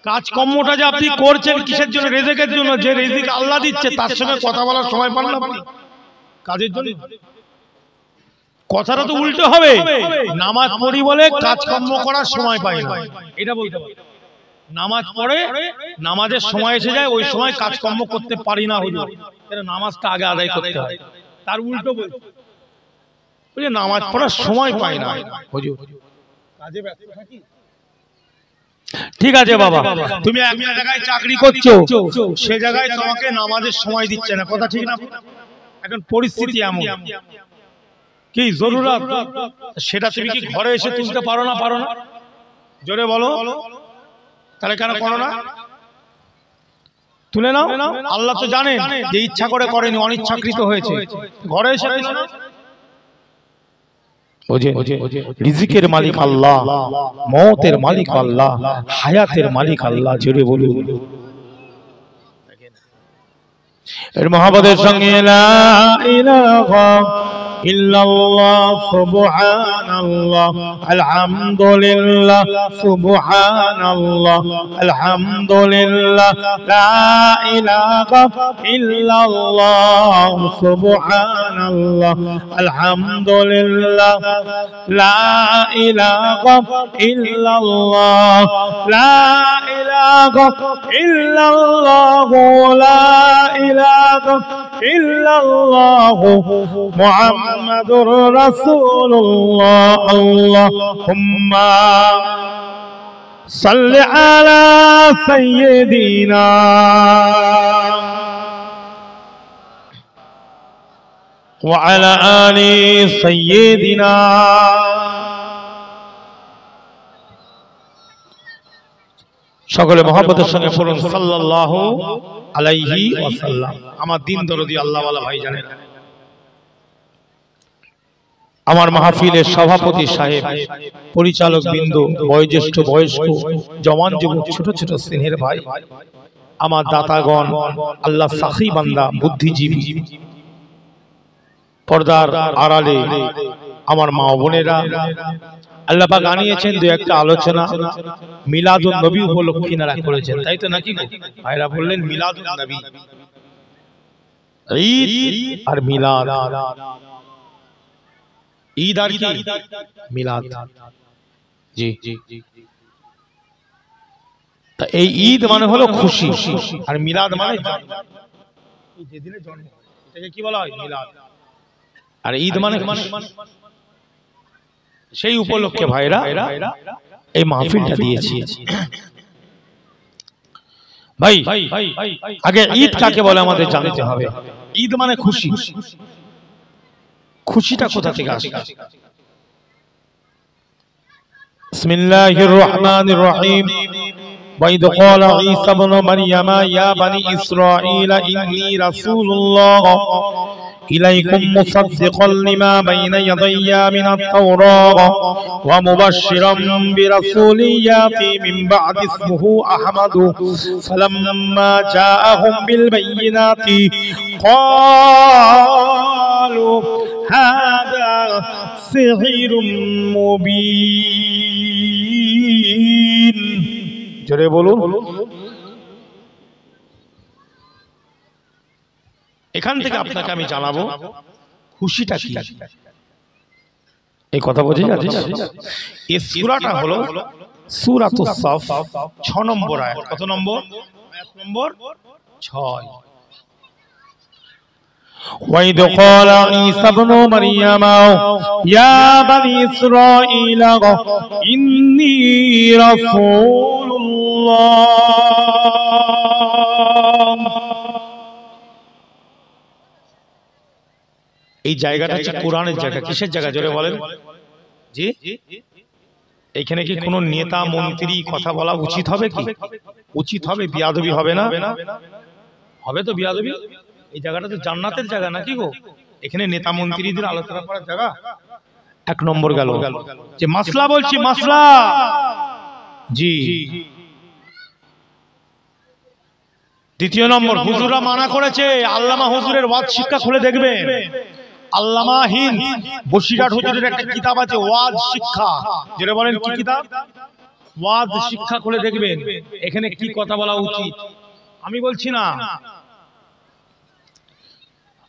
কাজকর্মটা যে আপনি করছেন কিসের জন্য? রিজিকের জন্য। যে রিজিক আল্লাহ দিচ্ছে তার সঙ্গে কথা বলার সময় পান না আপনি কাজের জন্য? কথাটা তো উল্টো হবে। নামাজ পড়ি বলে কাজকর্ম করার সময় পাই না, এটা বলতে হবে। নামাজ পড়ে নামাজের সময় এসে যায়, ওই সময় কাজকর্ম করতে পারি না হুজুর, নামাজটা আগে আদায় করতে হয়। তার উল্টো বলছে নামাজ পড়ার সময় পাই না হুজুর, কাজে ব্যস্ত থাকি। ঠিক আছে বাবা, তুমি একটা জায়গায় চাকরি করছো, সে জায়গায় তোমাকে নামাজের সময় দিচ্ছে না, কথা ঠিক না? এখন পরিস্থিতি এমন, কি জরুরত, সেটা তুমি কি ঘরে এসে তুলতে পারো না? পারো না? জোরে বলো। তাহলে কেন করো না? তুলে নাও। আল্লাহ তো জানেন যে ইচ্ছা করে করেনি, অনিচ্ছাকৃত হয়েছে। ঘরে এসে রিজিকের মালিক আল্লাহ, মওতের মালিক আল্লাহ, হায়াতের মালিক আল্লাহ। জোরে বলুন। এর মহব্বতের সঙ্গে লা ইলাহা ইল্লাল্লাহ সুবহানাল্লাহ আলহামদুলিল্লাহ সুবহানাল্লাহ আলহামদুলিল্লাহ লা ইলাহা ইল্লাল্লাহ সুবহানাল্লাহ আলহামদুলিল্লাহ লা ইলাহা ইল্লাল্লাহ লা ইলাহা ইল্লাল্লাহ লা ইলাহা ইল্লাল্লাহ মুহাম্মাদুর রাসূলুল্লাহ আল্লাহুম্মা সাল্লি আলা সাইয়্যিদিনা ওয়া আলা আলি সাইয়্যিদিনা। সকলে মহব্বতের সঙ্গে পড়ুন সাল্লাল্লাহু আলাইহি ওয়াসাল্লাম। আমার দিন দরদি আল্লাহওয়ালা ভাই জানেন, আমার মাহফিলের সভাপতি সাহেব, পরিচালক বৃন্দ, বয়োজ্যেষ্ঠ বয়স্ক, জওয়ান যুবক, ছোট ছোট স্নেহের ভাই, আমার দাতাগণ, আল্লাহ সাখী বান্দা, বুদ্ধিজীবী, পর্দার আড়ালে আমার মা বোনেরা, আল্লাহ পাক আনিয়েছেন দু একটা আলোচনা মিলাদুন নবী উপলক্ষে নারা করেছেন, তাই তো নাকি ভাইরা? বললেন মিলাদুন নবী, ঈদ আর মিলাদ। ঈদ আর কি মিলাদ, জি। তা এই ঈদ মানে হলো খুশি, আর মিলাদ মানে যেদিনে জন্ম, এটাকে কি বলা হয়? মিলাদ। আর ঈদ মানে সেই উপলক্ষে ভাইরা এই মাহফিলটা দিয়েছি। ভাই আগে ঈদ কাকে বলে আমাদের জানতে হবে। ঈদ মানে খুশি। খুশিটা কোথা থেকে আসে? বিসমিল্লাহির রহমানির রহিম। وَإِذْ قَالَ عِيسَى ابْنُ مَرْيَمَ يَا بَنِي إِسْرَائِيلَ إِنِّي رَسُولُ اللَّهِ إِلَيْكُمْ مُصَدِّقًا لِمَا بَيْنَ يَدَيَّ مِنَ التَّوْرَاةِ وَمُبَشِّرًا بِرَسُولٍ يَأْتِي مِنْ بَعْدِي اسْمُهُ أَحْمَدُ فَلَمَّا جَاءَهُم بِالْبَيِّنَاتِ قَالُوا هَذَا سِحْرٌ مُبِينٌ। জোরে বলুন। এখান থেকে আপনাকে আমি জানাবো খুশিটা কি। এই কথা বোঝা যাচ্ছে? এই সূরাটা হলো সূরাতুস সাফ 6 নম্বর আয়াত। কত নম্বর আয়াত? নম্বর 6। وَإِذْ قَالَ عِيسَى ابْنُ مَرْيَمَ يَا بَنِي إِسْرَائِيلَ إِنِّي رَسُولُ اللَّهِ। এই জায়গাটা হচ্ছে কোরআনের জায়গা। কিসের জায়গা জোরে বলেন? জি, এখানে কি কোনো নেতা মন্ত্রী কথা বলা উচিত হবে? কি উচিত হবে? বিয়াদবি হবে না? হবে তো বিয়াদবি। এই জায়গাটা তো জান্নাতের জায়গা নাকি গো? এখানে নেতা মন্ত্রীদের আলোচনা করার জায়গা। এক নম্বর গেল যে মাসলা বলছি, মাসলা। জি। দ্বিতীয় নম্বর, হুজুররা মানা করেছে, আল্লামা হুজুরের ওয়াজ শিক্ষা খুলে দেখবেন। আল্লামা হিন্দ বসিরহাট হুজুরের একটা কিতাব আছে ওয়াজ শিক্ষা। যেটা বলেন কি কিতাব? ওয়াজ শিক্ষা করে দেখবেন এখানে কি কথা বলা উচিত। আমি বলছি না,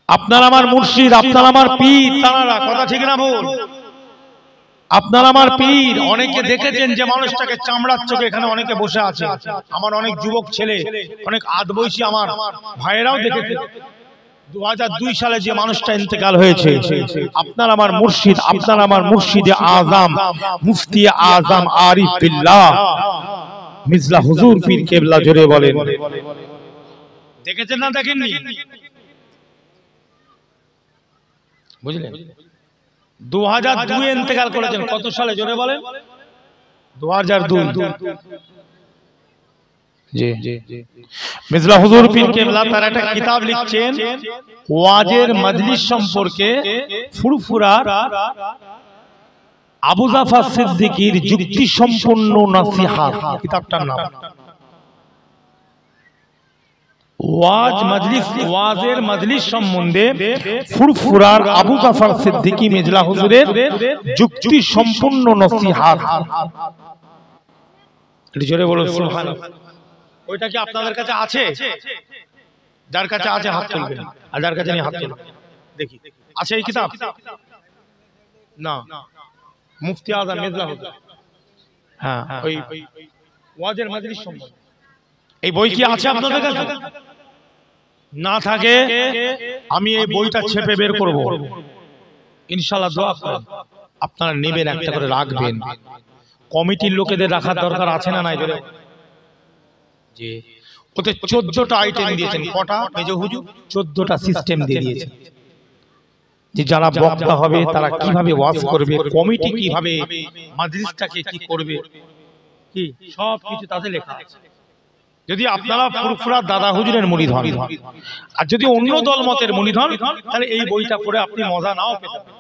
আপনার আমার মুর্শিদ, আপনার আমার পীর, তারা কথা ঠিক না ভুল? আপনার আমার পীর অনেকে দেখেছেন যে মানুষটাকে চামড়ার চোখে এখানে অনেকে বসে আছে। আমার অনেক যুবক ছেলে, অনেক আদবয়সী আমার ভাইয়েরাও দেখেছে 2002 সালে যে মানুষটা ইন্তেকাল হয়েছে। আপনার আমার মুর্শিদ, আপনার আমার মুর্শিদে আজম মুফতি আজম আরিফ বিল্লাহ মির্জা হুজুর পীর কেবলা জোরে বলেন, দেখেছেন না দেখেননি? বুঝলেন? 2002 এ ইন্তেকাল করেছেন। কত সালে জোরে বলেন? 2002। জি মির্জা হুজুর পীর কেবলা তার একটা কিতাব লিখছেন ওয়াজের মজলিস সম্পর্কে, ফুরফুরার আবু জাফর সিদ্দিকীর যুক্তি সম্পন্ন নসিহত, কিতাবটার নাম। ওয়াজের মজলিস সম্বন্ধে ফুরফুরার আবু জাফর সিদ্দিকী মির্জা হুজুরের যুক্তি সম্পন্ন নসিহত। এটি জোরে বলুন সুবহানাল্লাহ। ওইটা কি আপনাদের কাছে আছে? যার কাছে আছে হাত তুলবেন, আর যার কাছে নেই হাত তুলবেন। দেখি আছে এই কিতাব? না, মুফতি আজম মির্জা হুজুর, হ্যাঁ ওই ওয়াজের মজলিস সম্বন্ধে এই বই কি আছে আপনাদের কাছে? না থাকে আমি এই বইটা ছেপে বের করব ইনশাআল্লাহ। দোয়া করেন আপনারা নেবেন, একটা করে রাখবেন। কমিটির লোকেদের রাখার দরকার আছে না নাই? জি, ওতে 14টা আইটেম দিয়েছেন। কটা মেজো হুজুর? 14টা সিস্টেম দিয়ে দিয়েছেন যে যারা বক্তা হবে তারা কিভাবে ওয়াজ করবে, কমিটি কিভাবে মাজলিসটাকে কি করবে, কি সব কিছু তাতে লেখা আছে। যদি আপনারা ফুরফুরা দাদা হুজুরের মুরিদ হন, আর যদি অন্য দলমতের মুরিদ হন, তাহলে এই বইটা পড়ে আপনি মজা নাও পেতে পারেন।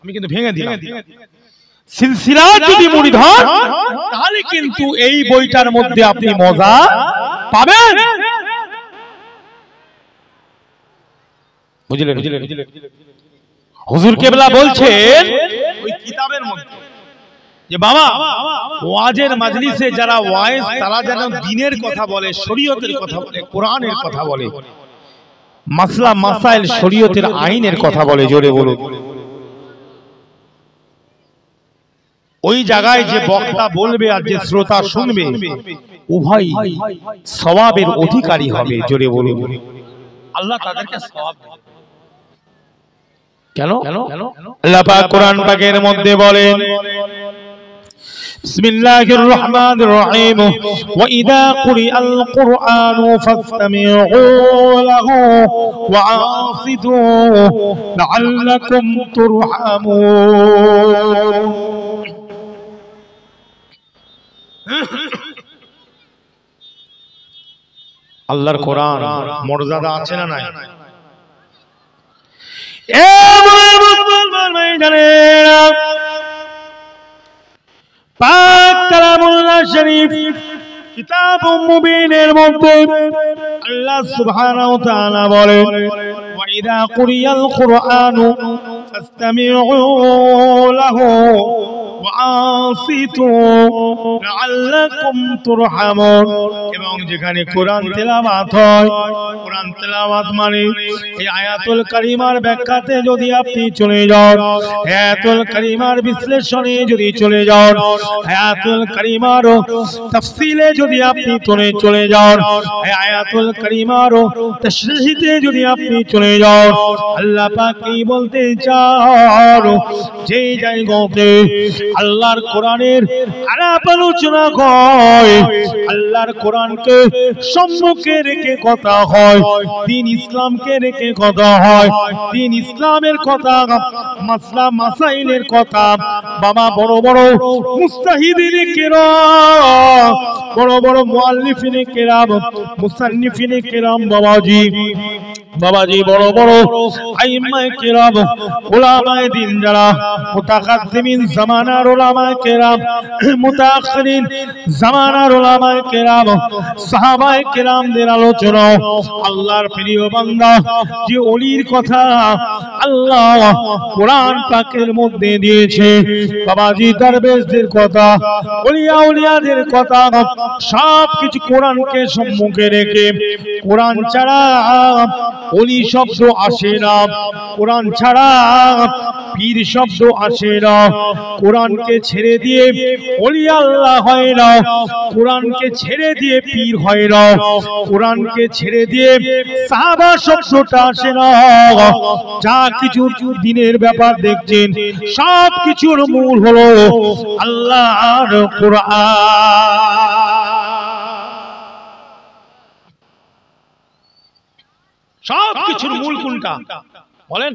আমি কিন্তু ভেঙে দিলাম। সিলসিলা যদি মুরিদ হন তাহলে কিন্তু এই বইটার মধ্যে আপনি মজা পাবেন। বুঝলেন? হুজুর কেবলা বলছেন ওই কিতাবের মধ্যে যে বাবা ওয়াজের মাজলিসে যারা ওয়াইজ তারা যেন দ্বীনের কথা বলে, শরীয়তের কথা বলে, কোরআনের কথা বলে, মাসলা মাসাইল শরীয়তের আইনের কথা বলে। জোরে বলুন। ওই জায়গায় যে বক্তা বলবে আর যে শ্রোতা শুনবে উভয় সওয়াবের অধিকারী হবে। জোরে বলুন। আল্লাহ তাদেরকে সওয়াব দেবে। কেন? আল্লাহ পাক কোরআন পাকের মধ্যে বলেন বিসমিল্লাহির রহমানির রহিম ওয়া ইযা কুরিআল কুরআনু ফাসতামিউ লাহু ওয়া আনসিতু লাআল্লাকুম তুরহামুন। আল্লাহর কোরআন মর্যাদা আছে না নাই? এ মুসলমান ভাইজানেরা, পাক কালামুল্লাহ শরীফ কিতাবুম মুবিনের মধ্যে আল্লাহ সুবহানাহু ওয়া তাআলা বলেন ওয়া ইযা কুরিয়াল কুরআনু ফাসতামিউ লাহু ওয়া আনসিতু লাআল্লাকুম তুরহামুন। এবং যেখানে কোরআন তেলাওয়াত হয়, কোরআন তেলাওয়াত মানে এই আয়াতুল কারিমার ব্যাখ্যাতে যদি আপনি চলে যান, আয়াতুল কারিমার বিশ্লেষণে যদি চলে যান, আয়াতুল কারিমার তাফসিলে যদি আপনি চলে যান, আয়াতুল কারিমার তাশরীহিতে যদি আপনি চলে যান, আল্লাহ পাক কি বলতে চান? যে জায়গাতে আল্লাহর কোরআনের আলাপ আলোচনা হয়, আল্লাহর কোরআনকে সম্মুখে রেখে কথা হয়, দ্বীন ইসলামকে রেখে কথা হয়, দ্বীন ইসলামের কথা, মাসলা মাসাইলের কথা, বাবা বড় বড় মুস্তাহিদিন কিরাম, বড় বড় মুআল্লিফিন কিরাম, মুসান্নিফিন কিরাম বাবাজি বাবাজি বড় বড় আইম্মায়ে কিরাম উলামায়ে দ্বীন যারা মুতাকাদ্দিমিন জামানার উলামায়ে কিরাম মুতাআখিরিন জামানার উলামায়ে কিরাম সাহাবায়ে কিরামদের আলোচনা আল্লাহর প্রিয় বান্দা যে ওলির কথা আল্লাহ কোরআন পাকের মধ্যে দিয়েছে বাবাজি দরবেশদের কথা ওলিয়া উলিয়াদের কথা সব কিছু কোরআনকে সম্মুখে রেখে কোরআন ছাড়া ওলি শব্দ আসে না কোরআন ছাড়া পীর শব্দ আসে না কোরআনকে ছেড়ে দিয়ে ওলি আল্লাহ হয় না কোরআনকে ছেড়ে দিয়ে পীর হয় না কোরআনকে ছেড়ে দিয়ে সাহাবা শব্দটা আসে না যা কিছু দিনের ব্যাপার দেখছেন সব কিছুর মূল হলো আল্লাহর কোরআন সব কিছুর মূল কোনটা বলেন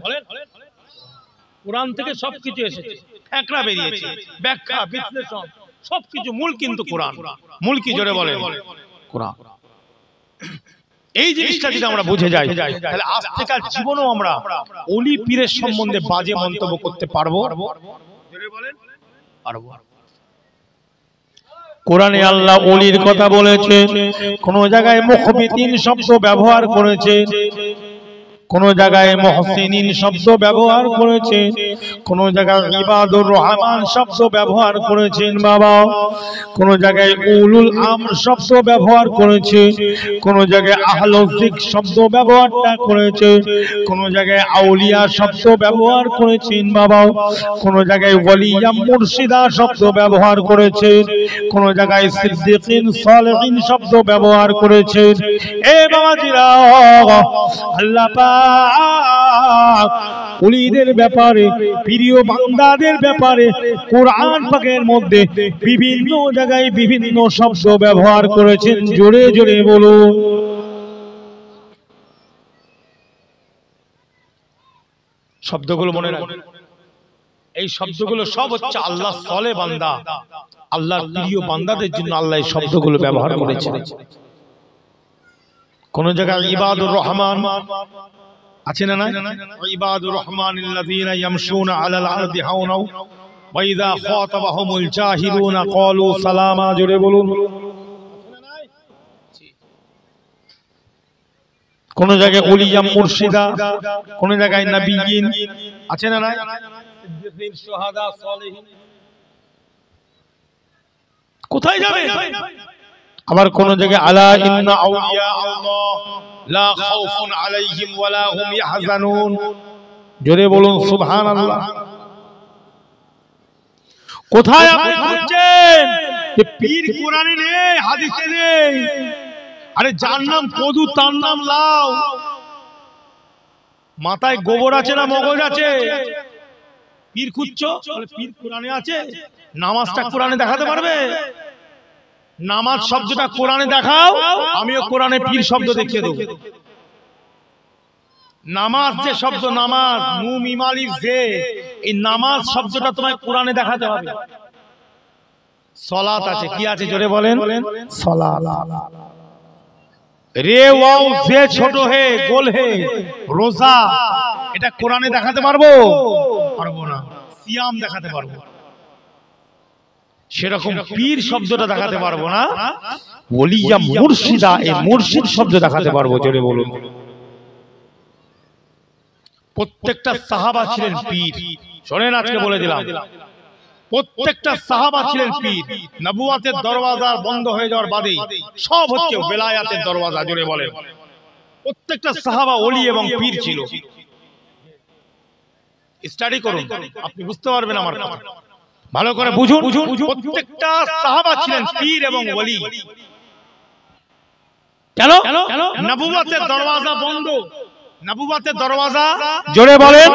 কোরআন থেকে সবকিছু এসেছে ফ্যাকড়া বেরিয়েছে ব্যাখ্যা বিশ্লেষণ সবকিছু মূল কিন্তু কোরআন মূল কি জোরে বলেন কোরআন এই জিনিসটা যদি আমরা বুঝে যাই তাহলে আজ থেকে জীবনেও আমরা ওলি পীরের সম্বন্ধে বাজে মন্তব্য করতে পারবো জোরে বলেন পারবো কোরআনে আল্লাহ ওলির কথা বলেছে কোন জায়গায় মুখবিতিন শব্দ ব্যবহার করেছে কোন জায়গায় মুহসিনিন শব্দ ব্যবহার করেছে কোন জায়গায় ইবাদুর রহমান শব্দ ব্যবহার করেছেন বাবা কোন জায়গায় উলুল আমর শব্দ ব্যবহার করেছে কোন জায়গায় আহলুল যিকর শব্দ ব্যবহারটা করেছে কোন জায়গায় আউলিয়া শব্দ ব্যবহার করেছেন বাবা কোন জায়গায় ওলিয়া মুর্শিদা শব্দ ব্যবহার করেছে কোন জায়গায় সিদ্দিকিন সালেহিন শব্দ ব্যবহার করেছে এ বাবাজিরা আল্লাহ পাক ওলিদের ব্যাপারে প্রিয় বান্দাদের ব্যাপারে কোরআন পাকের মধ্যে বিভিন্ন জায়গায় বিভিন্ন শব্দ ব্যবহার করেছেন জোরে জোরে বলুন শব্দগুলো মনে রাখবেন এই শব্দগুলো সব হচ্ছে আল্লাহ সলে বান্দা আল্লাহর প্রিয় বান্দাদের জন্য আল্লাহ এই শব্দগুলো ব্যবহার করেছেন কোন জায়গায় ইবাদুর রহমান আছে না না ইবাদুর রহমানিল্লাযীনা ইয়ামশুনা আলাল আরদি হাওনা ওয়া ইযা খাতাবাহুমুল জাহিলুনা ক্বালু সালামা জোরে বলুন কোন জায়গায় ওলিয়া মুর্শিদা কোন জায়গায় নবিয়িন আছে না না সিদ্দিকিন শুহাদা সালেহিন কোথায় যাবে আবার কোন জায়গায় আলা ইন্না আউলিয়া আল্লাহ লা খাউফুন আলাইহিম ওয়ালা হুম ইয়াহজানুন জোরে বলুন সুবহানাল্লাহ কোথায় আপনি খুঁজছেন যে পীর কোরআনে নেই হাদিসে নেই আরে যার নাম কদু তার নাম লাউ মাথায় গোবর আছে না মগজ আছে পীর খুঁজছো বলে পীর কোরআনে আছে নামাজটা কোরআনে দেখাতে পারবে নামাজ শব্দটা কোরআনে দেখাও আমিও কোরআনে পীর শব্দ দেখিয়ে দেব নামাজ যে শব্দ নামাজ নু মিম আলিফ জে এই নামাজ শব্দটা তোমায় কোরআনে দেখাতে হবে সালাত আছে কি আছে জোরে বলেন সালাত রে ওয়াও জে ছোট হে গোল হে রোজা এটা কোরআনে দেখাতে পারবো পারবো না সিয়াম দেখাতে পারবো সেরকম পীর শব্দটা দেখাতে পারবো না ওলিয়া মুর্শিদা এই মুর্শিদ শব্দ দেখাতে পারবো জোরে বলুন প্রত্যেকটা সাহাবা ছিলেন পীর শোনেন আজকে বলে দিলাম প্রত্যেকটা সাহাবা ছিলেন পীর নবুয়াতের দরওয়াজা বন্ধ হয়ে যাওয়ার বাদে সব হচ্ছে বেলায়াতের দরওয়াজা জোরে বলেন প্রত্যেকটা সাহাবা ওলি এবং পীর ছিল স্টাডি করুন আপনি বুঝতে পারবেন আমার কথা ভালো করে বুঝুন প্রত্যেকটা সাহাবা ছিলেন পীর এবং ওলি কেন নবুয়াতের দরওয়াজা বন্ধ নবুয়াতের দরওয়াজা জোরে বলেন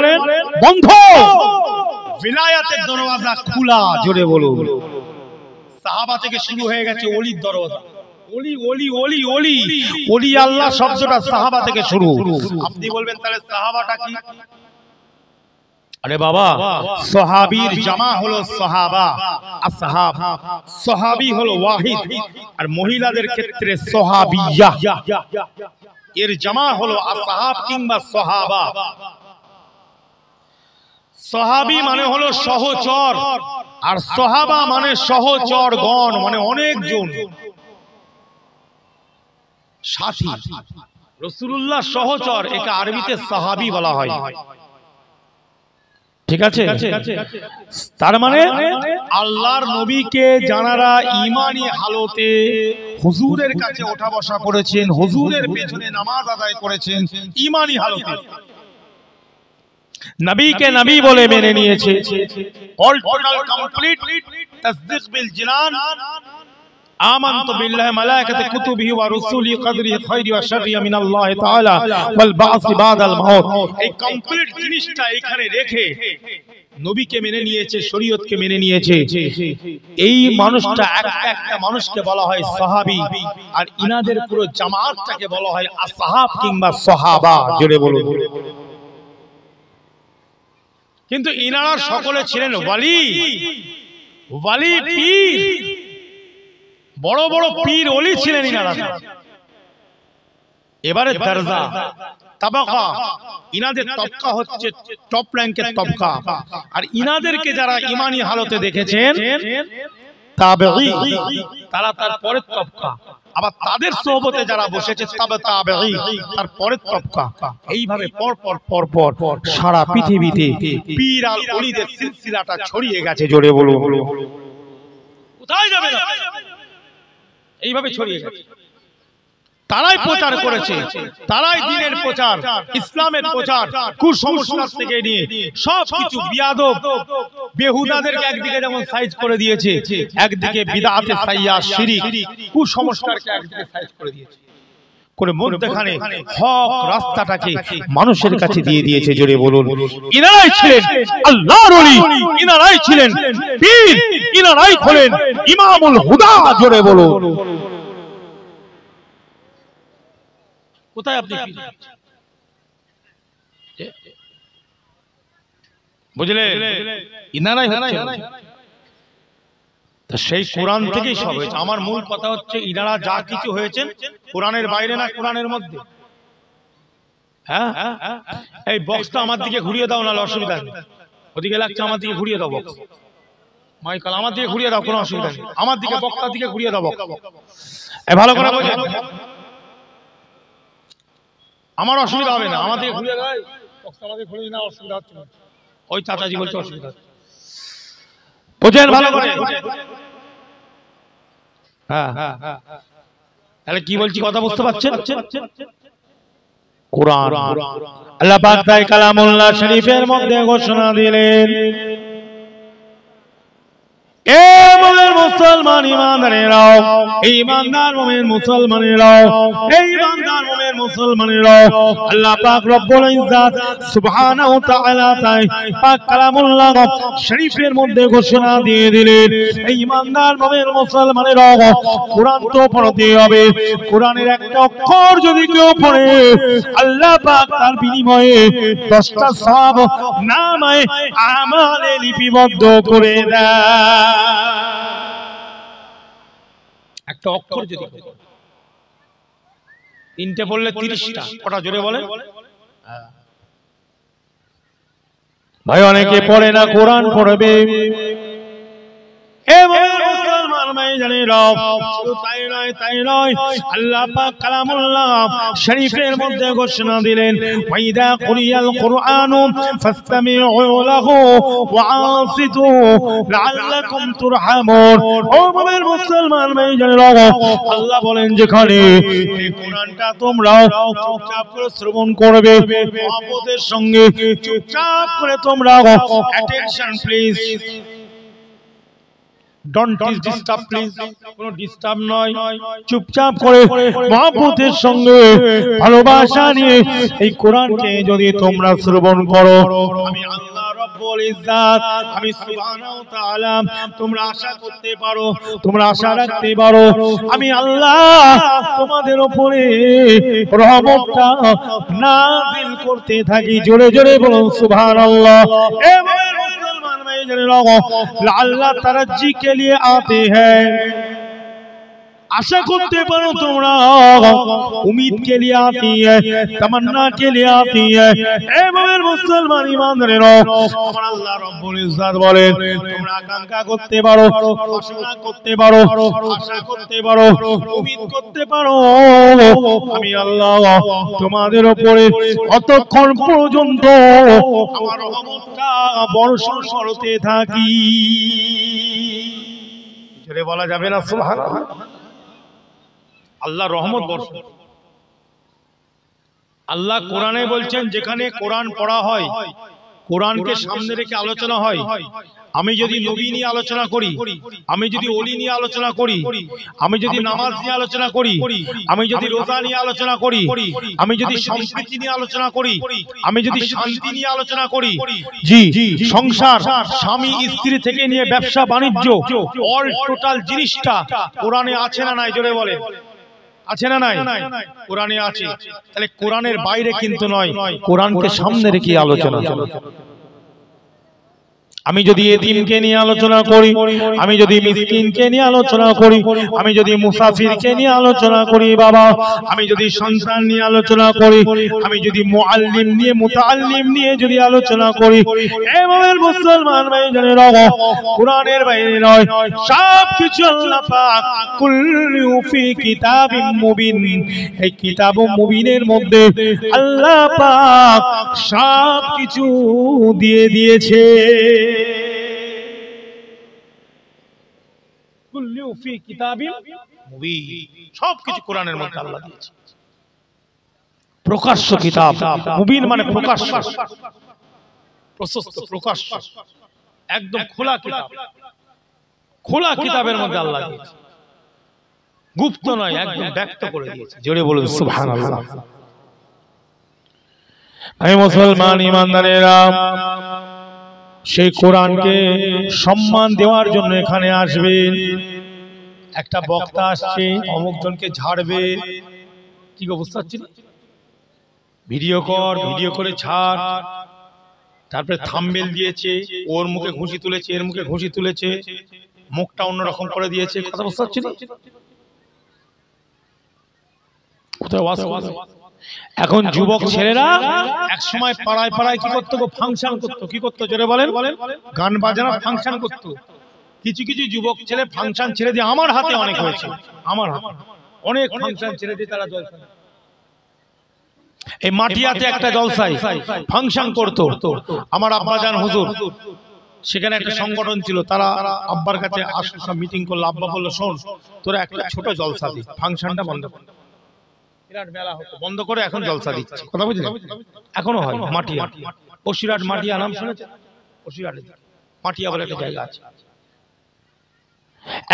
বন্ধ বিলায়াতের দরওয়াজা খোলা জোরে বলুন সাহাবা থেকে শুরু হয়ে গেছে ওলির দরওয়াজা ওলি ওলি ওলি ওলি ওলি আল্লাহ শব্দটা সাহাবা থেকে শুরু আপনি বলবেন তাহলে সাহাবাটা কি আরে বাবা সাহাবীর জামা হলো সাহাবা আসহাব সাহাবী হলো ওয়াহিদ আর মহিলাদের ক্ষেত্রে সাহাবিয়া এর জামা হলো আসহাব কিংবা সাহাবা। সাহাবী মানে হলো সহচর, আর সাহাবা মানে সহচরগণ, মানে অনেকজন সাথী। রাসূলুল্লাহ সহচর, একে আরবিতে সাহাবী বলা হয়। ঠিক আছে? তার মানে আল্লাহর নবীকে যারা ঈমানি হালতে হুজুরের কাছে ওঠা বসা করেছেন, হুজুরের পেছনে নামাজ আদায় করেছেন ঈমানি হালতে, নবীকে নবী বলে মেনে নিয়েছে, অল টোটাল কমপ্লিট তাসদীক বিল জিনান, আমানতু বিল্লাহি মালাইকাতি কুতুবিহি ওয়া রুসুলিহি কদরিহি খায়রি ওয়া শাররি মিনাল্লাহি তাআলা ওয়াল বা'স বাদাল মাউত। এই কমপ্লিট জিনিসটা এখানে রেখে নবীকে মেনে নিয়েছে, শরীয়তকে মেনে নিয়েছে। এই মানুষটা একটা মানুষকে বলা হয় সাহাবী, আর ইনাদের পুরো জামাতটাকে বলা হয় আসহাব কিংবা সাহাবা। জোরে বলুন। কিন্তু ইনারা সকলে ছিলেন ওয়ালি, ওয়ালি পীর, বড় বড় পীর ওলি ছিলেন ইনারা। এবারে দরজা তাবাকা, ইনাদের তবকা হচ্ছে টপ র্যাঙ্কের তবকা, আর ইনাদেরকে যারা ঈমানি হালতে দেখেছেন তাবেঈ, তারা তার পরের তবকা। আবার তাদের সোহবতে যারা বসেছে তাবেঈ, তার পরের তবকা। এইভাবে পর পর সারা পৃথিবীতে পীর আর ওলিদের সিলসিলাটা ছড়িয়ে গেছে। জোরে বলুন। কোথায় যাবে না, এইভাবে ছড়িয়ে গেছে। তারাই প্রচার করেছে, তারাই দ্বীনের প্রচার, ইসলামের প্রচার, কুসংস্কার থেকে নিয়ে সবকিছু বিয়াদব বেহুদাদেরকে একদিকে যেমন সাইজ করে দিয়েছে, একদিকে বিদআতে সাইয়্যা, শিরক, কুসংস্কারকে একদিকে সাইজ করে দিয়েছে, করে মধ্যখানে হক রাস্তাটাকে মানুষের কাছে দিয়ে দিয়েছে। জোরে বলুন। ইনারাই ছিলেন আল্লাহর ওলি, ইনারাই ছিলেন পীর, ইনারাই হলেন ইমামুল হুদা। জোরে বলুন। কোথায় আপনি বুঝলে? ইনারাই হচ্ছেন। তা সেই কোরআন থেকেই সব হয়েছে। আমার মূল কথা হচ্ছে ইনারা যা কিছু হয়েছেন কোরআনের বাইরে না, কোরআনের মধ্যে। হ্যাঁ, এই বক্সটা আমার দিকে ঘুরিয়ে দাও, নাহলে অসুবিধা নেই। ওদিকে লাগছে, আমার দিকে ঘুরিয়ে দাও বক্স। মাইকাল আমার দিকে ঘুরিয়ে দাও, কোনো অসুবিধা নেই। আমার দিকে বক্সটার দিকে ঘুরিয়ে দাও বক্স। ভালো করে বোঝেন, আমার অসুবিধা হবে না। আমাদের ঘুরিয়ে দেয় বক্সটা, আমাদের ঘুরিয়ে না, অসুবিধা হচ্ছে না। ওই চাচাজি বলছে অসুবিধা হচ্ছে। বোঝেন ভালো করে। হ্যাঁ, তাহলে কি বলছি কথা বুঝতে পারছেন? কোরআন আল্লাহ পাক তাই কালামুল্লাহ শরীফের মধ্যে ঘোষণা দিলেন, এ মুমিন মুসলমান ঈমানদারেরাও, ঈমানদার মুমিন মুসলমানেরাও, এই ঈমানদার মুমিন মুসলমানেরাও, আল্লাহ পাক রব্বুল ইজ্জাত সুবহানাহু ওয়া তাআলা তাই পাক কালামুল্লাহ শরীফের মধ্যে ঘোষণা দিয়ে দিলেন, এই ঈমানদার মুমিন মুসলমানেরাও কোরআন তো পড়তে হবে। কোরআনের একটা অক্ষর যদি কেউ পড়ে, আল্লাহ পাক তার বিনিময়ে 10টা সওয়াব নামায়ে আমালে লিপিবদ্ধ করে দেয়। একটা অক্ষর যদি তিনটে বললে 30টা, ওটা জোরে বলে ভাই। অনেকে পড়ে না, কোরআন পড়বে। আল্লাহ পাক কালামুল্লাহ শরীফের মধ্যে ঘোষণা দিলেন, ওয়াইদা কুরিয়াল কুরআনু ফাসতামিউ লাহু ওয়া আনসিতু লাআল্লাকুম তুরহামুন। ও মুমিন মুসলমান ভাইজানেরা, আল্লাহ বলেন যেখানে এই কোরআনটা তোমরা চুপচাপ করে শ্রবণ করবে, মহব্বতের সঙ্গে চুপচাপ করে তোমরা, attention please, don't disturb please, কোনো ডিস্টার্ব নয়, চুপচাপ করে মহব্বতের সঙ্গে ভালোবাসা নিয়ে এই কোরআনকে যদি তোমরা শ্রবণ করো, আমি আল্লাহ রব্বুল ইজ্জাত, আমি সুবহানাহু ওয়া তাআলা, তোমরা আশা করতে পারো, তোমরা আশা রাখতে পারো, আমি আল্লাহ তোমাদের উপরে রহমতটা নাযিল করতে থাকি। জোরে জোরে বলুন সুবহানাল্লাহ। अल्लाह तरज्जी के लिए आते हैं। आशा करते पारो তোমরা उम्मीद के लिए आती है तमन्ना के लिए आती है ए मोमिन मुसलमान ईमानदारेरो আমার আল্লাহ রব্বুল ইজ্জত বলেন তোমরা আকাঙ্ক্ষা করতে পারো আশা করতে পারো আশা করতে পারো উম্মিদ করতে পারো আমি আল্লাহ তোমাদের উপরে অতক্ষণ পর্যন্ত আমার রহমতটা বর্ষণ করতে থাকি জোরে বলা যাবে না সুবহানাল্লাহ আল্লাহ রহমত বর্ষণ আল্লাহ কোরআনে বলছেন যেখানে কোরআন পড়া হয় কোরআনকে সামনে রেখে আলোচনা হয় আমি যদি নবী নিয়ে আলোচনা করি আমি যদি ওলি নিয়ে আলোচনা করি আমি যদি নামাজ নিয়ে আলোচনা করি আমি যদি রোজা নিয়ে আলোচনা করি আমি যদি সম্প্রীতি নিয়ে আলোচনা করি আমি যদি শান্তি নিয়ে আলোচনা করি জি সংসার স্বামী স্ত্রী থেকে নিয়ে ব্যবসা বাণিজ্য অল টোটাল জিনিসটা কোরআনে আছে না নাই জোরে বলে আছে না নাই কোরআনে আছে তাহলে কোরআনের বাইরে কিন্তু নয় কোরআনকে সামনে রেখে আলোচনা আমি যদি এতিমকে নিয়ে আলোচনা করি আমি যদি মিসকিনকে নিয়ে আলোচনা করি আমি যদি মুসাফিরকে নিয়ে আলোচনা করি বাবা আমি যদি সন্তান নিয়ে আলোচনা করি আমি যদি মুআল্লিম নিয়ে মুতাআল্লিম নিয়ে যদি আলোচনা করি এ মোমিন মুসলমান ভাইজানেরা কোরআনের বাইরে নয় সবকিছু আল্লাহ পাক কুল্লু ফি কিতাবিম মুবিন এই কিতাব মুবিনের মধ্যে আল্লাহ পাক সবকিছু দিয়ে দিয়েছে কুল্লু ফি কিতাবিম মুবিন সবকিছু কোরআনের মধ্যে আল্লাহ দিয়েছে প্রকাশ্য কিতাব মুবিন মানে প্রকাশ্য প্রশস্ত প্রকাশ্য একদম খোলা কিতাবের মধ্যে আল্লাহ দিয়েছে গুপ্ত নয় একদম ব্যক্ত করে দিয়েছে জোরে বলুন সুবহানাল্লাহ আমি মুসলমান ঈমানদারেরা সেই কোরআনকে সম্মান দেওয়ার জন্য এখানে আসবেন একটা বক্তা আসছে অমুক জনকে ঝাড়বে কি অবস্থা হচ্ছে ভিডিও করে ছাড় তারপরে থাম্বনেল দিয়েছে ওর মুখে ঘুষি তুলেছে এর মুখে ঘুষি তুলেছে মুখটা অন্যরকম করে দিয়েছে কথা বুঝতে পারছি না কোথায় ওয়াজ এখন যুবক ছেলেরা এক সময় পাড়ায় পাড়ায় কি করতো ফাংশন করতো কি করতো জোরে বলেন গান বাজনা ফাংশন করতো কিছু কিছু যুবক ছেলে ফাংশন ছেড়ে দিয়ে আমার হাতে অনেক হয়েছে আমার হাতে অনেক ফাংশন ছেড়ে দিয়ে তারা জলসা এই মাটিয়াতে একটা জলসায় ফাংশন করতো আমার আব্বাজান হুজুর সেখানে একটা সংগঠন ছিল তারা আব্বার কাছে আসলে সব মিটিং করলো আব্বা বললো শোন তোরা একটা ছোট জলসা দি ফাংশনটা বন্ধ কর মেলা হতো বন্ধ করে এখন জলসা দিচ্ছে কথা বুঝলেন এখনো হয় মাটিয়া বসিরহাট মাটিয়া নাম শুনেছেন বসিরহাটে মাটিয়া বলে একটা জায়গা আছে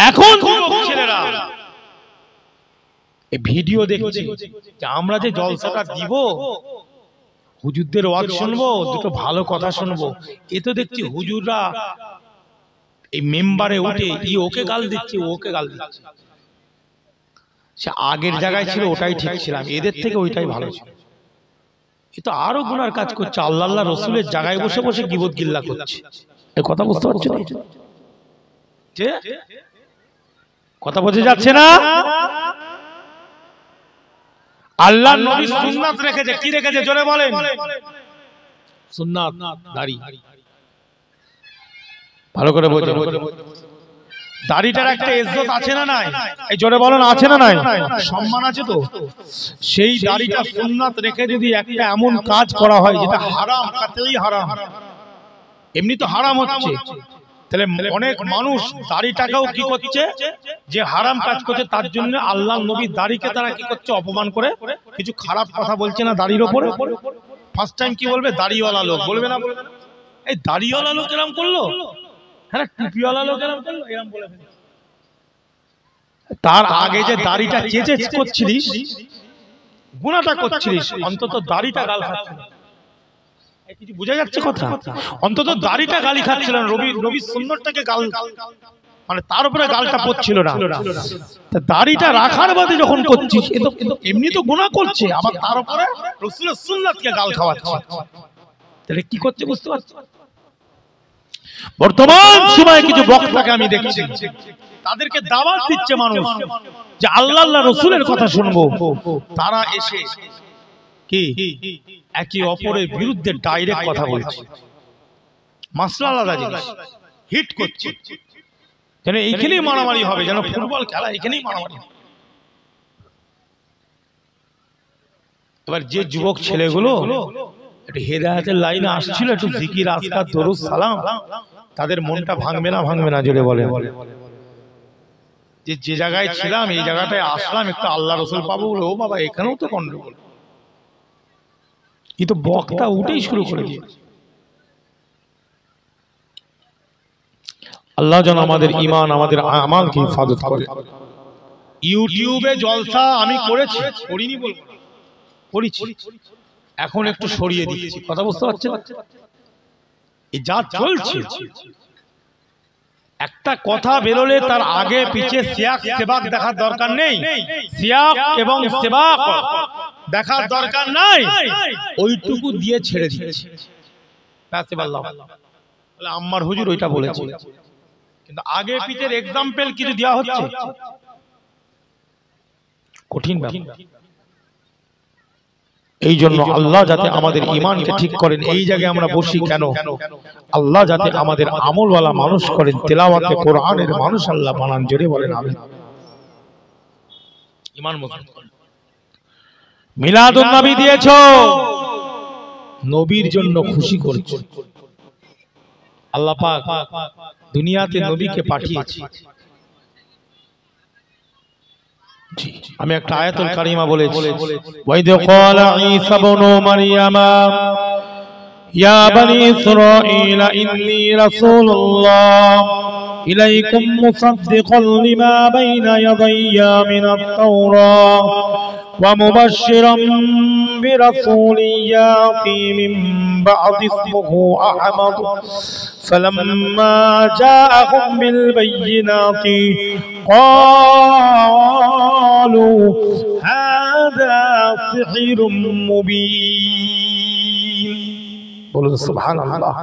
এখন ছেলেরা এই ভিডিও দেখছি যে আমরা যে জলসাটা দিব হুজুরদের ওয়াজ শুনবো দুটো ভালো কথা শুনবো এ তো দেখছি হুজুররা এই মেম্বারে উঠে ই ওকে গাল দিচ্ছে ওকে গাল দিচ্ছে সে আগের জায়গায় ছিল ওটাই ঠিক ছিল এদের থেকে ওইটাই ভালো ছিল এ তো আরো গুনার কাজ করছে আল্লাহ আল্লাহ রসুলের জায়গায় বসে বসে গিবত গিল্লা করছে এই কথা বুঝতে পারছো যে কথা বোঝা যাচ্ছে না আল্লাহ নবী সুন্নাত রেখেছে কি রেখেছে জোরে বলেন সুন্নাত দাড়ি ভালো করে বোঝো দাড়িটার একটা ইজ্জত আছে না নাই এই জোরে বলেন আছে না নাই সম্মান আছে তো সেই দাড়িটা সুন্নাত রেখে যদি একটা এমন কাজ করা হয় যেটা হারাম কাতই হারাম এমনি তো হারাম হচ্ছে তাহলে অনেক মানুষ দাড়িটাকেও কি করছে যে হারাম কাজ করছে তার জন্য আল্লাহর নবীর দাড়িকে তারা কি করছে অপমান করে কিছু খারাপ কথা বলছে না দাড়ির উপরে ফার্স্ট টাইম কি বলবে দাড়িওয়ালা লোক বলবে না এই দাড়িওয়ালা লোক এরকম করলো হ্যাঁ টুপিওয়ালা লোক এরকম করলো এরকম বলে তার আগে যে দাড়িটা চেঁচে করছিলিস গুনাহটা করছিলিস অন্তত দাড়িটা গাল খাচ্ছিল কিছু বোঝা যাচ্ছে কথা অন্তত দাড়িটা গালি খাচ্ছিল না নবীর সুন্নতটাকে গাল মানে তার উপরে গালটা পড়ছিল না তা দাড়িটা রাখার বাদে যখন করছিস এ তো এমনি তো গুনাহ করছে আবার তার উপরে রাসূলের সুন্নাতকে গাল খাওয়াচ্ছে তাহলে কি করছে বুঝতে পারছো বর্তমান সময়ে কিছু বক্তাকে আমি দেখছি, তাদেরকে দাওয়াত দিচ্ছে মানুষ যে আল্লাহ আল্লাহ রসুলের কথা শুনবো, তারা এসে কি একে অপরের বিরুদ্ধে ডাইরেক্ট কথা বলছে, মাসলা আলাদা জিনিস, হিট করছে, যেন এইখানেই মারামারি হবে, যেন ফুটবল খেলা এখানেই মারামারি। এবার যে যুবক ছেলেগুলো একটু হেদায়েতের লাইনে আসছিল, একটু জিকির আজকার দরুদ সালাম, তাদের মনটা ভাঙবে না জোরে বলে যে জায়গায় ছিলাম এই জায়গাটায় আসলাম, একটু আল্লাহ রসুল পাবো বলে, ও বাবা এখানেও তো গন্ডগোল। কিন্তু বক্তা উঠেই শুরু করে দিয়েছে। আল্লাহ যেন আমাদের ঈমান আমাদের আমালকে হিফাজত করে। ইউটিউবে জলসা আমি করেছি, করিনি বলবো না, করেছি, এখন একটু সরিয়ে দিচ্ছি, কথা বুঝতে পারছেন? এই যা চলছে, একটা কথা বেরোলে তার আগে পিছে সিয়াক সেবাক দেখার দরকার নেই, সিয়াক এবং সেবাক দেখার দরকার নাই, ওইটুকু দিয়ে ছেড়ে দিচ্ছে। আম্মার হুজুর ওইটা বলেছে, কিন্তু আগে পিছের এক্সাম্পল কিছু দেওয়া হচ্ছে, কঠিন ব্যাপার। এই জন্য আল্লাহ যাতে আমাদের ঈমানকে ঠিক করেন, এই জায়গায় আমরা বসি কেন, আল্লাহ যাতে আমাদের আমলওয়ালা মানুষ করেন, তেলাওয়াতে কোরআনের মানুষ আল্লাহ বানান, জোরে বলেন আমিন। ঈমান মজবুত করেন। মিলাদুন নবী দিয়েছো, নবীর জন্য খুশি করছো। আল্লাহ পাক দুনিয়াতে নবীকে পাঠিয়েছে। আমি একটা আয়াতুল কারিমা বলেছি, ওয়াইদ ক্বালা ঈসা ইবনু মারইয়ামা ইয়া বনি ইসরাঈল ইন্নী রাসূলুল্লাহ ইলাইকুম মুসাদ্দিকাল লিমা বাইনা ইয়াদাইয়া মিনাত তাওরাহ ওয়া মুবাশশিরাম বিরাসূলিন ইয়াতি মিন বা'দি ইসমিহি আহমদ فلما جاءهم بالبينات قالوا هذا سحر مبين বলুন সুবহানাল্লাহ।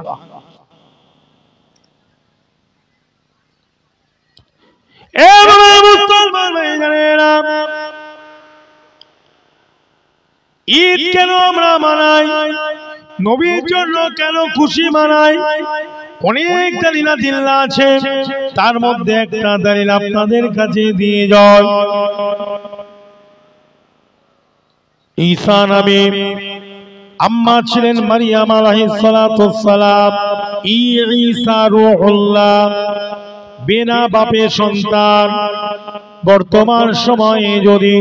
মুসলমান ভাইরা, ঈদ কেন আমরা মানাই, নবীর জন্য কেন খুশি মানাই, অনেক দলিল আছে, তার মধ্যে একটা দলিল আপনাদের কাছে দিয়ে যায়। ঈসা নবী আম্মা ছিলেন মারিয়াম আলাইহিস সালাতু ওয়াস সালাম, ঈসা রূহুল্লাহ, বিনা বাপে সন্তান। বর্তমান সময়ে যদি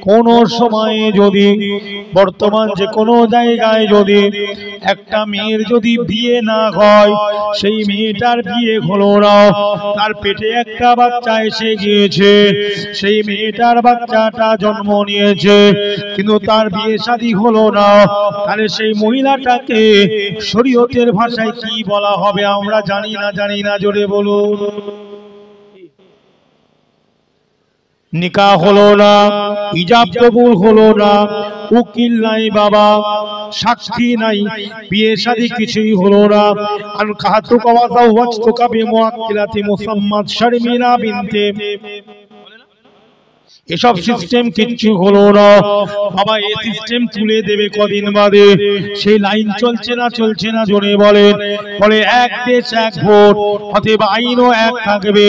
কোন সময়ে যদি বর্তমান যে কোনো জায়গায় যদি একটা মেয়ের যদি বিয়ে না হয়, সেই মেয়েটার বিয়ে হলো না, তার পেটে একটা বাচ্চা এসে গিয়েছে, সেই মেয়েটার বাচ্চাটা জন্ম নিয়েছে, কিন্তু তার বিয়ে শাদী হলো না, তাহলে সেই মহিলাটাকে শরীয়তের ভাষায় কি বলা হবে আমরা জানি না, জোরে বলুন। নিকাহ হলো না, ইজাব কবুল হলো না, উকিল নাই বাবা, সাক্ষী নাই, বিয়ে শাদী কিছুই হলো না। আন কাহাতুকা ওয়া যাওয়াজতুকা বিমুআক্কিলাতি মুসাম্মাদ শারমিনা বিনতে, এসব সিস্টেম কিচ্ছু হলো না বাবা। এই সিস্টেম তুলে দেবে কদিন বাদে, সেই লাইন চলছে না জোরে বলেন, বলে এক দেশ এক ভোট, অতএব আইনও এক থাকবে,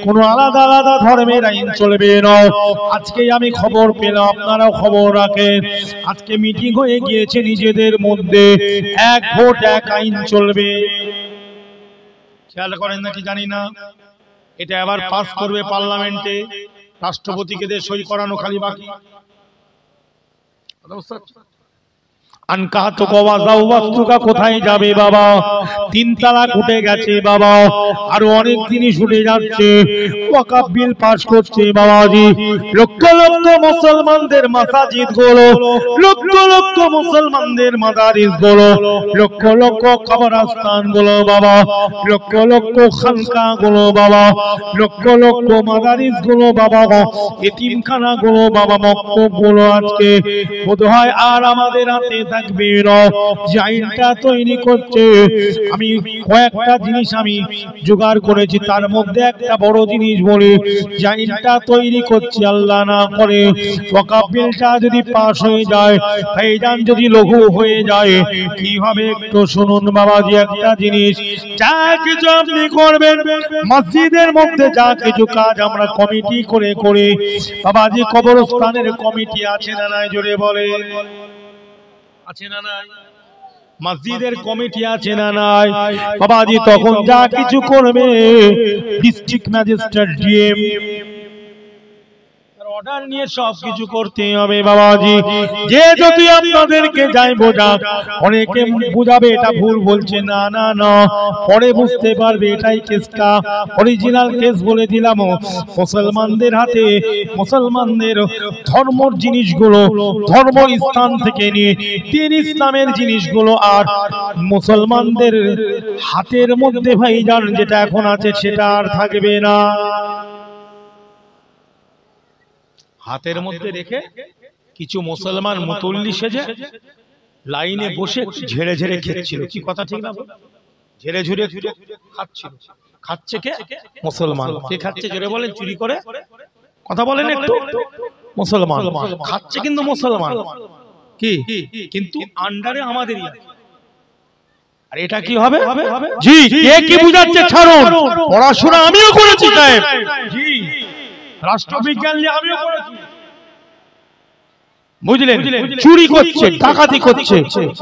কোনো আলাদা আলাদা ধর্মের আইন চলবে না। আজকে আমি খবর পেলাম, আপনারাও খবর রাখেন, আজকে মিটিং হয়ে গিয়েছে নিজেদের মধ্যে, এক ভোট এক আইন চলবে। খেয়াল করেন নাকি জানি না, এটা আবার পাস করবে পার্লামেন্টে, রাষ্ট্রপতিকে দিয়ে সই করানো খালি বাকি। কোথায় যাবে বাবা? 3 তালাক উঠে গেছে বাবা, আরো অনেক জিনিস উঠে যাচ্ছে। ওয়াকফ বিল পাস করছে বাবাজি, লক্ষ লক্ষ মুসলমানদের মাসাজিদ গুলো, লক্ষ লক্ষ মুসলমানদের মাদারিস গুলো, লক্ষ লক্ষ কবরস্থান গুলো বাবা, লক্ষ লক্ষ খানকা গুলো বাবা, লক্ষ লক্ষ মাদারিস গুলো বাবা, এতিমখানা গুলো বাবা, মক্তব গুলো আজকে বোধহয় আর আমাদের হাতে থাকবে না। যে আইনটা তৈরি করছে, আমি কয়েকটা জিনিস আমি জোগাড় করেছি, তার মধ্যে একটা বড় জিনিস বলে, যে আইনটা তৈরি করছে আল্লাহ না করে ওয়াকফ বিলটা যদি পাস হয়ে যায়, ভাইজান যদি লঘু হয়ে যায়, কি হবে একটু শুনুন বাবাজি। একটা জিনিস, যা কিছু আপনি করবেন মসজিদের মধ্যে, যা কিছু কাজ আমরা কমিটি করে করে, বাবাজি কবরস্থানের কমিটি আছে না নাই জোরে বলে, আছে না নাই? মসজিদের কমিটি আছে না নাই? বাবাজি তখন যা কিছু করবে ডিস্ট্রিক্ট ম্যাজিস্ট্রেট, ডিএম অর্ডার নিয়ে সবকিছু করতে হবে বাবাজি। যে যদি আপনাদেরকে যাই বোঝা, অনেকে বুঝাবে এটা ভুল বলছে, না না না, পরে বুঝতে পারবে এটাই কেসটা অরিজিনাল কেস বলে দিলাম। মুসলমানদের হাতে মুসলমানদের ধর্মর জিনিসগুলো, ধর্ম স্থান থেকে নিয়ে দিন ইসলামের জিনিসগুলো আর মুসলমানদের হাতের মধ্যে ভাইজান যেটা এখন আছে সেটা আর থাকবে না। হাতের মধ্যে রেখে কিছু মুসলমান মুতল্লি সেজে লাইনে বসে ঝেড়ে ঝেড়ে খেচ্ছিল, কি কথা ঠিক না? ঝেড়ে ঝুড়ে খাচ্ছিল। খাচ্ছে কে? মুসলমান। কে খাচ্ছে জোরে বলেন? চুরি করে কথা বলেন একটু। মুসলমান খাচ্ছে, কিন্তু মুসলমান কি, কিন্তু আন্ডারে আমাদেরই। আর এটা কি হবে? জি, কে কি বুঝাচ্ছে ছাড়ুন, পড়াশোনা আমিও করেছি সাহেব। জি, রাষ্ট্রবিজ্ঞান নিয়ে আমিও পড়েছি, বুঝলেন? চুরি করছে, ডাকাতি করছে,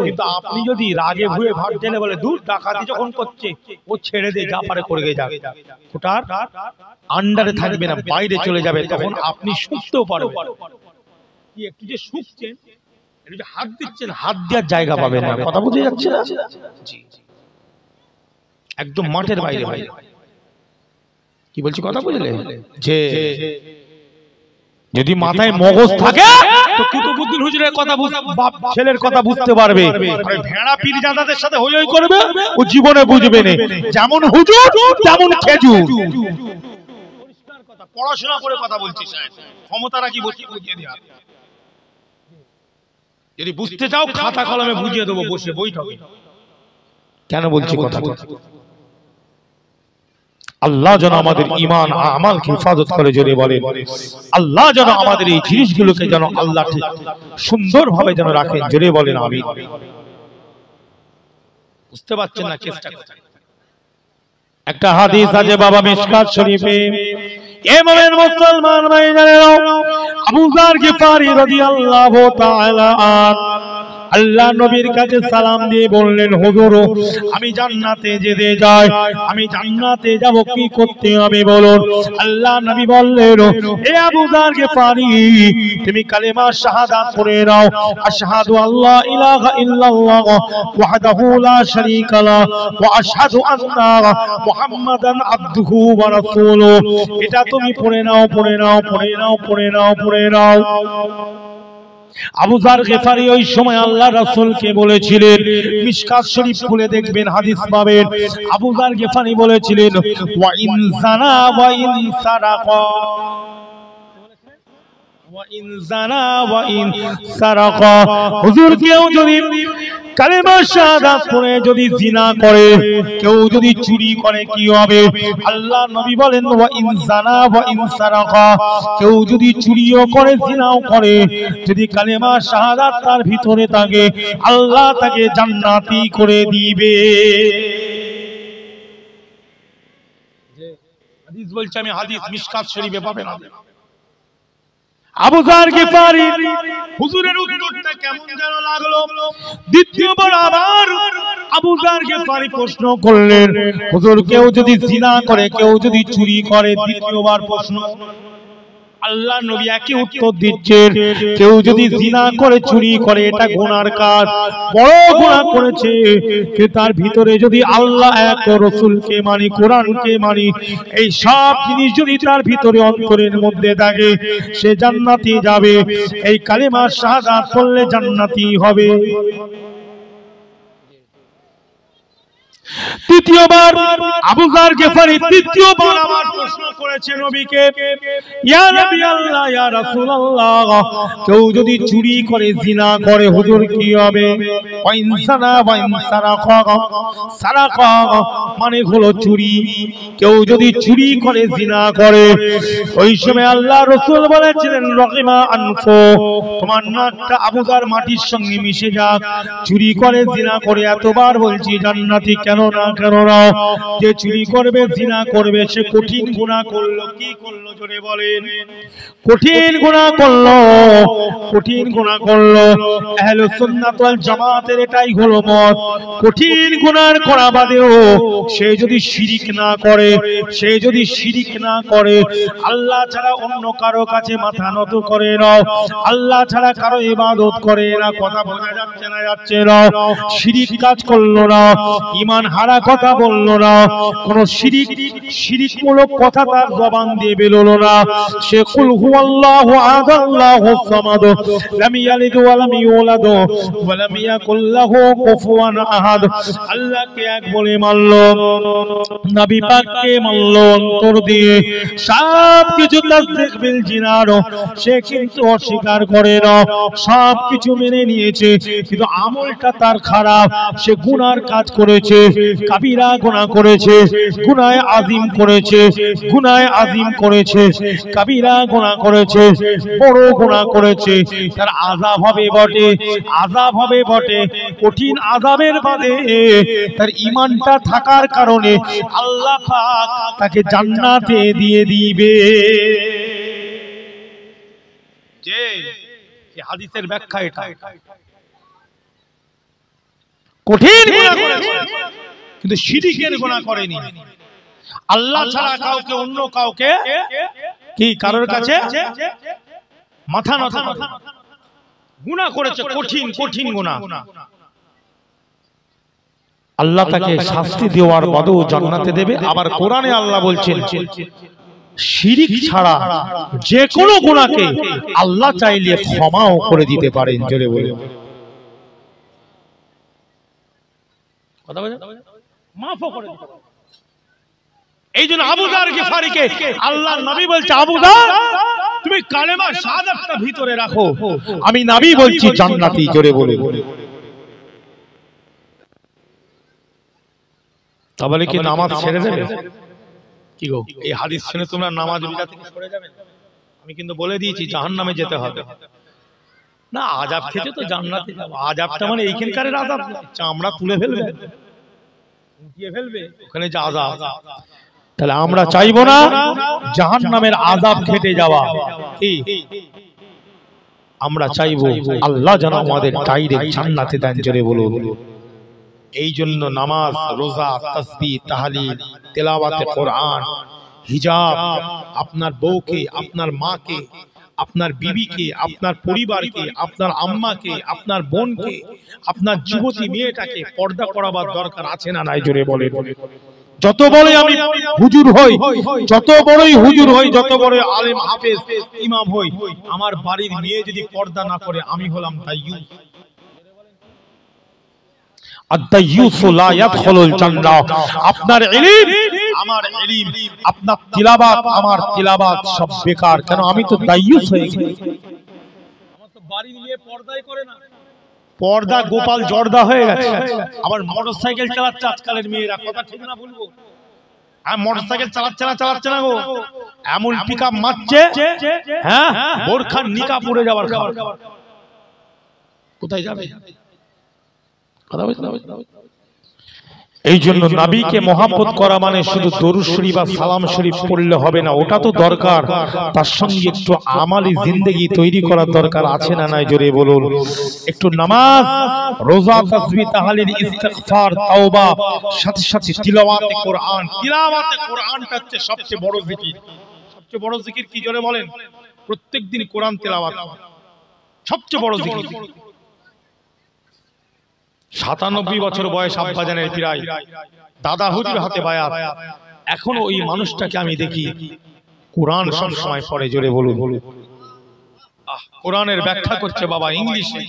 কিন্তু আপনি যদি রাগে ভুয়ে ভাব ঢেলে বলে দূর, ডাকাতি যখন করছে ও ছেড়ে দে, যা পারে করে যাবে, ওটার আন্ডারে থাকবে না, বাইরে চলে যাবে, তখন আপনি শুকতেও পারবেন। কি একটু যে শুকছেন, একটু যে হাত দিচ্ছেন, হাত দেওয়ার জায়গা পাবেন না, কথা বুঝে যাচ্ছে না? জি, একদম মাঠের বাইরে বাইরে। কি বলছি কথা বুঝলে? যে যদি মাথায় মগজ থাকে তো কুতুবউদ্দিন হুজুরের কথা বাপ ছেলের কথা বুঝতে পারবে। ভেড়া পীরজাদাদের সাথে হই হই করবে, ও জীবনে বুঝবে না। যেমন হুজুর তেমন খেজুর। পরিষ্কার কথা, পড়াশোনা করে কথা বলছি সাহেব, ক্ষমতা রাখি বসে বুঝিয়ে দেওয়া। যদি বুঝতে চাও খাতা কলমে বুঝিয়ে দেবো বসে বৈঠকে। কেন বলছি কথা? আল্লাহ যেন আমাদের ঈমান আমালকে হেফাজত করে, জোরে বলেন আল্লাহ যেন আমাদের এই জিনিসগুলোকে যেন আল্লাহ ঠিক সুন্দরভাবে যেন রাখেন, জোরে বলেন আমিন। বুঝতে পারছেন না কেসটা কোথায়? একটা হাদিস আছে বাবা মিশকাত শরীফে, এ মুমিন মুসলমান ভাইজানেরা, আবু যার গিফারি রাদিয়াল্লাহু তাআলা আল্লাহ নবীর কাছে সালাম দিয়ে বললেন, হুজুর আমি জান্নাতে যেতে যাই, আমি জান্নাতে যাব, কি করতে হবে বলুন? আল্লাহ নবী বললেন, এ আবু যার গিফারি, তুমি কালেমা শাহাদাত পড়ে নাও, আশহাদু আল্লা ইলাহা ইল্লাল্লাহ ওয়াহদাহু লা শারীকা লাহু ওয়া আশহাদু আন্না মুহাম্মাদান আবদুহু ওয়া রাসূলুহু। এটা তুমি পড়ে নাও, পড়ে নাও, পড়ে নাও, পড়ে নাও, পড়ে নাও। আবু যার গিফারি ওই সময় আল্লাহ রাসূলকে বলেছিলেন, মিশকাত শরীফ খুলে দেখবেন হাদিস পাবেন, আবু যার গিফারি বলেছিলেন, ওয়া ইন জানা ওয়া ইন সারাকা, ওয়া ইন জানা ওয়া ইন সারাকা। হুজুর কেউ যদি কালেমা শাহাদাত পড়ে যদি জিনা করে, কেউ যদি চুরি করে, কি হবে? আল্লাহ নবী বলেন, ওয়া ইন জানা ওয়া ইন সারাকা, কেউ যদি চুরিও করে, জিনাও করে, যদি কালেমা শাহাদাত তার ভিতরে থাকে, আল্লাহ তাকে জান্নাতি করে দিবে। হাদিস বলছে, আমি হাদিস মিশকাত শরীফে পাবেন। আবু যার গিফারি হুজুরের উত্তরটা কেমন যেন লাগলো। দ্বিতীয়বার আবার আবু যার গিফারি প্রশ্ন করলেন, হুজুর কেউ যদি জিনা করে, কেউ যদি চুরি করে, দ্বিতীয়বার প্রশ্ন। আল্লাহ নবী একই উত্তর দিচ্ছেন, কেউ যদি জিনা করে, চুরি করে, এটা গুনার কাজ, বড় গুনাহ করেছে, কিন্তু তার ভিতরে যদি আল্লাহ এক রাসূলকে মানি, কোরআনকে মানি, এই সব জিনিস যদি তার ভিতরে অন্তরের মধ্যে থাকে, সে জান্নাতে যাবে। এই কালেমা শাহাদাত পড়লে জান্নাতি হবে। তৃতীয়বার আবু যার গিফারি তৃতীয়বার আবার প্রশ্ন করেছে নবীকে, ইয়া নবী আল্লাহ, ইয়া রাসূলুল্লাহ, কেউ যদি চুরি করে জিনা করে হুজুর কি হবে? সারাকা মানে হলো চুরি। কেউ যদি চুরি করে জিনা করে, ওই সময় আল্লাহ রাসূল বলেছিলেন রহিমা আনফু, তোমার নাকটা আবু যার মাটির সঙ্গে মিশে যাক। চুরি করে জিনা করে, এতবার বলছি জান্নাতি কেন না, কেন না? যে চুরি করবে জিনা করবে সে কঠিন গুনাহ করলো। কি করলো জোরে বলেন? কঠিন গুনাহ করলো, কঠিন গুনাহ করলো। আহলুস সুন্নাত ওয়াল জামাতের এটাই হলো মত, কঠিন গুনাহ করা বাদেও সে যদি শিরিক না করে, সে যদি শিরিক না করে, আল্লাহ ছাড়া অন্য কারো কাছে মাথা নত করে না, আল্লাহ ছাড়া কারো ইবাদত করে না, কথা বোঝা যাচ্ছে না, যাচ্ছে না, শিরিক কাজ করলো না, ঈমান হারা কথা বললো না, কোন শিরিকমূলক কথা তার জবান দিয়ে বেরোলো না, সে কুল হুয়াল্লাহু আহাদ আল্লাহুস সামাদ লাম ইয়ালিদ ওয়া লাম ইউলাদ ওয়া লাম ইয়াকুল লাহু কুফুয়ান আহাদ, আল্লাহকে এক বলে মানলো, নবী পাককে মানলো অন্তর দিয়ে, সব কিছু তাসদীক বিল জিনার, সে কিন্তু অস্বীকার করে না, সব কিছু মেনে নিয়েছে, কিন্তু আমলটা তার খারাপ, সে গুনার কাজ করেছে, কাবিরা গুনাহ করেছে, গুনাহে আযীম করেছে, গুনাহে আযীম করেছে, কাবিরা গুনাহ করেছে, বড় গুনাহ করেছে, তার আযাব হবে বটে, আযাব হবে বটে, কঠিন আযাবের বাদে তার ঈমানটা থাকার কারণে আল্লাহ পাক তাকে জান্নাতে দিয়ে দিবে। যে হাদিসের ব্যাখ্যা এটা, কঠিন গুনাহ করেছে কিন্তু শিরকের গুনাহ করেনি, আল্লাহ ছাড়া কাউকে, অন্য কাউকে কি কারোর কাছে মাথা নত করে গুনাহ করেছে, কঠিন কঠিন গুনাহ, আল্লাহ তাকে শাস্তি দেওয়ার বাদেও জান্নাতে দেবে। আবার কোরআনে আল্লাহ বলছেন শিরিক ছাড়া যে কোনো গুনাহকে আল্লাহ চাইলে ক্ষমাও করে দিতে পারেন। জোরে বলুন, কথা বলেন, মাফও করে দিতে পারেন। এই জন্য আবু যার গিফারিকে আল্লাহর নবী বলছে, আবু যার তুমি কালেমা শাহাদাতটা ভিতরে রাখো, আমি নবী বলছি জান্নাতি। জোরে বলুন, তাহলে কি নামাজ ছেড়ে দেবে? কি গো, এই হাদিস শুনে তোমরা নামাজ বিদা থেকে সরে যাবে? আমি কিন্তু বলে দিয়েছি জাহান্নামে যেতে হবে না, আযাব খেতে তো জান্নাতে যাব। আযাবটা মানে এইখানকার আযাব, চামড়া তুলে ফেলবে, উঠিয়ে ফেলবে, ওখানে যে আযাব। তাহলে আমরা চাইবো না জাহান্নামের আযাব খেতে যাওয়া, কি আমরা চাইবো আল্লাহ যেন আমাদের ডাইরেক্ট জান্নাতে দেন। জোরে বলুন। এই জন্য নামাজ, রোজা, তাসবিহ, তাহলিল, তেলাওয়াতে কোরআন, হিজাব, আপনার বউকে, আপনার মাকে, আপনার বিবিকে, আপনার পরিবারকে, আপনার আম্মাকে, আপনার বোনকে, আপনার যুবতী মেয়েটাকে পর্দা করাবার দরকার আছে না নাই? জোরে বলে। যত বড়ই আমি হুজুর হই, যত বড়ই হুজুর হই, যত বড় আলেম হাফেজ ইমাম হই, আমার বাড়ির মেয়ে যদি পর্দা না করে আমি হলাম দায়ুস। আদ-দায়ুসু লা ইয়াদখুলুল জান্নাহ। আপনার ইলম আমার ইলম, আপনার তিলাওয়াত আমার তিলাওয়াত সব বেকার। কেন? আমি তো দায়ুস হয়ে গেছি। আমার তো বাড়ির মেয়ে পর্দাই করে না, পর্দা গোপাল জর্দা হয়ে গেছে। আবার মোটরসাইকেল চালাচ্ছে আজকালের মেয়েরা, কথা ঠিক না বলবো? হ্যাঁ, মোটরসাইকেল চালাচ্ছে না গো, এমন পিকআপ মারছে, হ্যাঁ, বোরখার নিকাব পড়ে যাওয়ার খাবার। কোথায় যাবে? এই জন্য নবীকে মহব্বত করা মানে শুধু দরুদ শরীফ বা সালাম শরীফ পড়লে হবে না, ওটা তো দরকার, তার সঙ্গে একটু আমালি জিন্দেগি তৈরি করার দরকার আছে না নাই? জোরে বলুন। একটু নামাজ, রোজা, তাসবিহ, তাহলিল, ইস্তিগফার, তাওবা, সাথে সাথে তিলাওয়াতে কোরআন। তিলাওয়াতে কোরআনটা হচ্ছে সবচেয়ে বড় জিকির। সবচেয়ে বড় জিকির কি? জোরে বলেন। প্রত্যেকদিন কোরআন তেলাওয়াত সবচেয়ে বড় জিকির। ৯৭ বছর বয়স আব্বাজানের প্রায়, দাদা হুজুর হাতে বায়াত, এখনো ওই মানুষটাকে আমি দেখি কোরআন সব সময় পড়ে। জোরে বলুন। কোরআনের ব্যাখ্যা করছে বাবা ইংলিশে,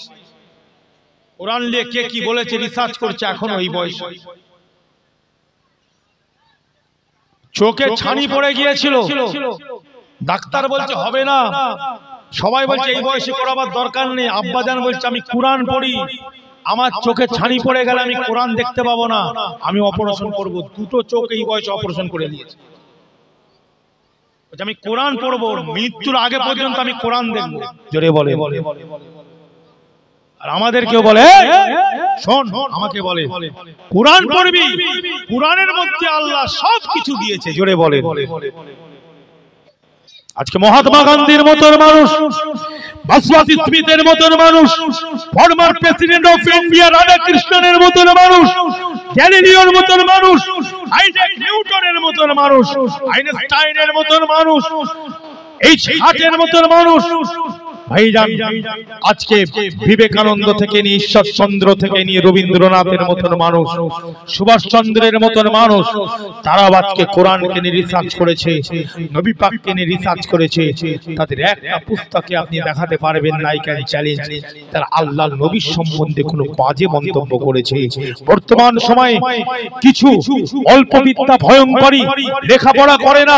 কোরআন নিয়ে কে কি বলেছে রিসার্চ করছে এখনো এই বয়সে। চোখে ছানি পড়ে গিয়েছিল, ডাক্তার বলছে হবে না, সবাই বলছে এই বয়সে করাবার দরকার নেই। আব্বাজান বলছে আমি কোরআন পড়ি, আমার চোখে ছানি পড়ে গেলে আমি কোরআন দেখতে পাবো না, আমি অপারেশন করব। দুটো চোখ এই বয়সে অপারেশন করে নিয়েছে। আমি কোরআন পড়বো, মৃত্যুর আগে পর্যন্ত আমি কোরআন দেখবো। জোরে বলে। আর আমাদের কেউ বলে শোন, আমাকে বলে কোরআন পড়বি, কোরআনের মধ্যে আল্লাহ সব কিছু দিয়েছে। জোরে বলে। আজকে মহাত্মা গান্ধীর মতন মানুষ, ভাস্বাতী স্মিথের মতন মানুষ, ফরমার প্রেসিডেন্ট অফ ইন্ডিয়া রাধাকৃষ্ণনের মতন মানুষ, গ্যালিলিওর মতন মানুষ, আইজাক নিউটনের মতন মানুষ, আইনস্টাইনের মতন মানুষ, এই হাটের মতন মানুষ, ভাইজান আজকে বিবেকানন্দ থেকে নিয়ে ঈশ্বরচন্দ্র থেকে নিয়ে রবীন্দ্রনাথের মতন মানুষ, সুভাষচন্দ্রের মতন মানুষ, তারা আজকে কোরআনকে নিয়ে রিসার্চ করেছে, নবী পাককে নিয়ে রিসার্চ করেছে। তাদের একটা পুস্তকে আপনি দেখাতে পারবেন না, কেন চ্যালেঞ্জ, তারা আল্লাহর নবীর সম্বন্ধে কোনো বাজে মন্তব্য করেছে। বর্তমান সময়ে কিছু অল্প বিদ্যা ভয়ঙ্করী লেখাপড়া করে না,